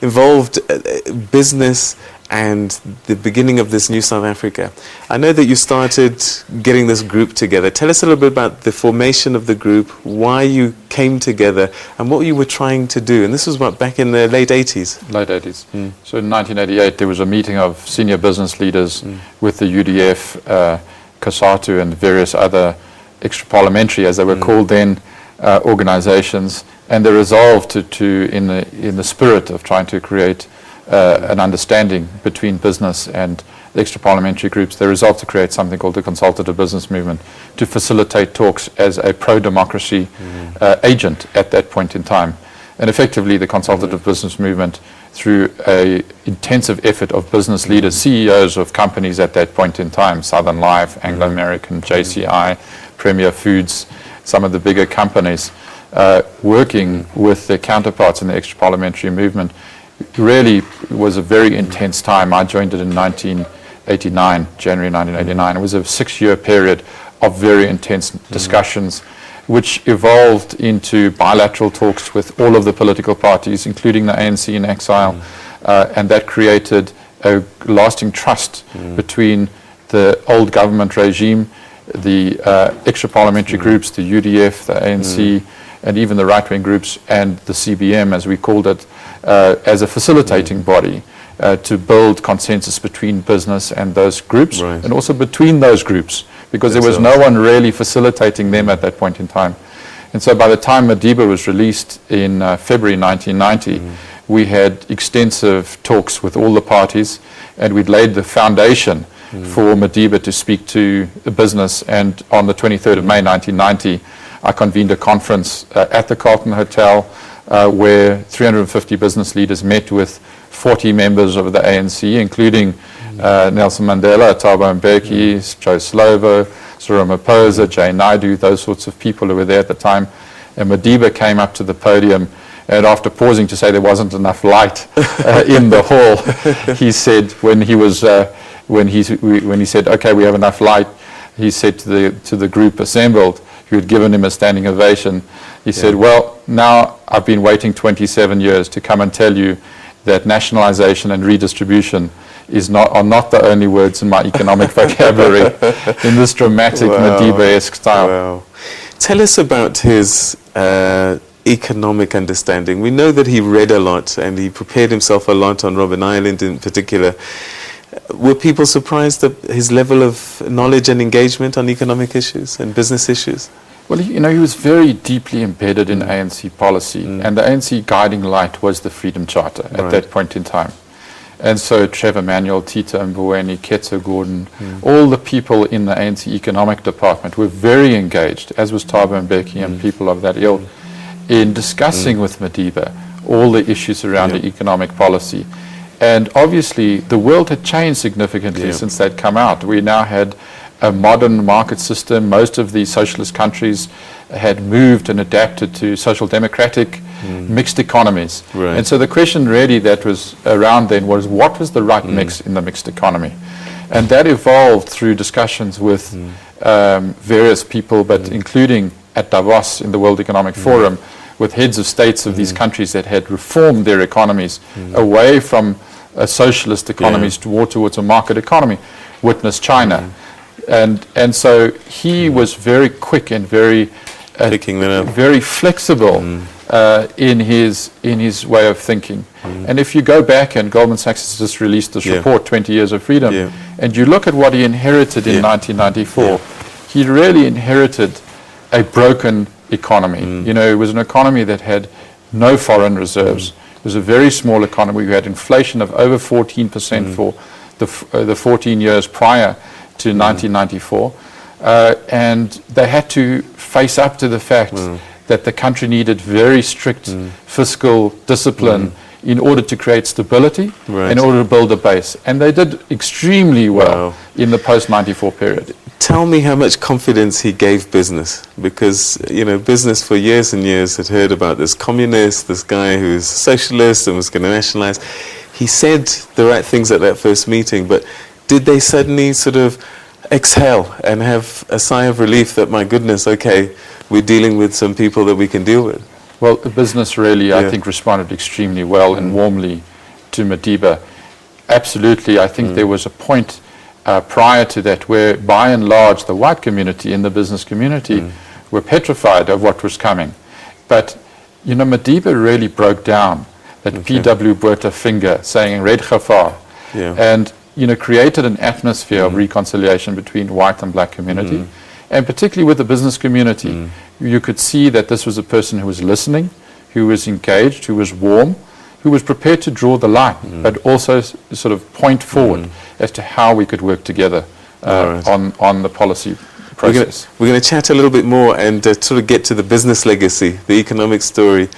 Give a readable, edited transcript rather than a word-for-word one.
involved business and the beginning of this new South Africa. I know that you started getting this group together. Tell us a little bit about the formation of the group, why you came together, and what you were trying to do. And this was what, back in the late 80s? Late 80s. So in 1988, there was a meeting of senior business leaders with the UDF, COSATU, and various other extra-parliamentary, as they were called then, organizations. And they resolved to in the spirit of trying to create an understanding between business and the extra-parliamentary groups, they resolved to create something called the Consultative Business Movement to facilitate talks as a pro-democracy agent at that point in time. And effectively, the Consultative Business Movement, through an intensive effort of business leaders, CEOs of companies at that point in time, Southern Life, Anglo American, JCI, Premier Foods, some of the bigger companies, working with their counterparts in the extra-parliamentary movement, really was a very intense time. I joined it in 1989, January 1989. It was a 6-year period of very intense discussions, which evolved into bilateral talks with all of the political parties, including the ANC in exile, and that created a lasting trust between the old government regime, the extra-parliamentary groups, the UDF, the ANC, and even the right-wing groups, and the CBM, as we called it, as a facilitating body to build consensus between business and those groups, and also between those groups, because there was no one really facilitating them at that point in time. And so by the time Madiba was released in February 1990, we had extensive talks with all the parties, and we'd laid the foundation for Madiba to speak to the business. And on the 23rd of May 1990, I convened a conference at the Carlton Hotel where 350 business leaders met with 40 members of the ANC, including Nelson Mandela, Thabo Mbeki, Joe Slovo, Cyril Ramaphosa, Jay Naidoo, those sorts of people who were there at the time. And Madiba came up to the podium, and after pausing to say there wasn't enough light in the hall, he said, when he said, "Okay, we have enough light," he said to the group assembled, who had given him a standing ovation, he said, "Well, now I've been waiting 27 years to come and tell you that nationalization and redistribution are not the only words in my economic vocabulary," in this dramatic Madiba-esque style. Wow. Tell us about his economic understanding. We know that he read a lot and he prepared himself a lot on Robben Island in particular. Were people surprised at his level of knowledge and engagement on economic issues and business issues? Well, he was very deeply embedded in ANC policy, and the ANC guiding light was the Freedom Charter at that point in time. And so Trevor Manuel, Tita Mboweni, Ketso Gordon, all the people in the ANC economic department were very engaged, as was Thabo Mbeki and people of that ilk, in discussing with Madiba all the issues around the economic policy. And obviously, the world had changed significantly since they'd come out. We now had a modern market system. Most of the socialist countries had moved and adapted to social democratic mixed economies. And so the question really that was around then was, what was the right mix in the mixed economy? And that evolved through discussions with various people, but including at Davos in the World Economic Forum, with heads of states of these countries that had reformed their economies away from socialist economies towards a market economy. Witness China. And so he was very quick and very very flexible in his way of thinking. And if you go back, and Goldman Sachs has just released this report, 20 Years of Freedom, and you look at what he inherited in 1994, he really inherited a broken economy. It was an economy that had no foreign reserves. It was a very small economy. We had inflation of over 14% for the 14 years prior to 1994. And they had to face up to the fact that the country needed very strict fiscal discipline in order to create stability, in order to build a base. And they did extremely well in the post-94 period. Tell me how much confidence he gave business, because business for years and years had heard about this communist, this guy who's socialist and was going to nationalize. He said the right things at that first meeting, but did they suddenly sort of exhale and have a sigh of relief that, my goodness, okay, we're dealing with some people that we can deal with? Well, the business really, I think, responded extremely well and warmly to Madiba, absolutely, I think there was a point prior to that where, by and large, the white community and the business community were petrified of what was coming. But, you know, Madiba really broke down that PW Botha finger saying Red Khafar, and, you know, created an atmosphere of reconciliation between white and black community, and particularly with the business community. You could see that this was a person who was listening, who was engaged, who was warm, who was prepared to draw the line, but also sort of point forward as to how we could work together on the policy process. We're going to chat a little bit more and sort of get to the business legacy, the economic story.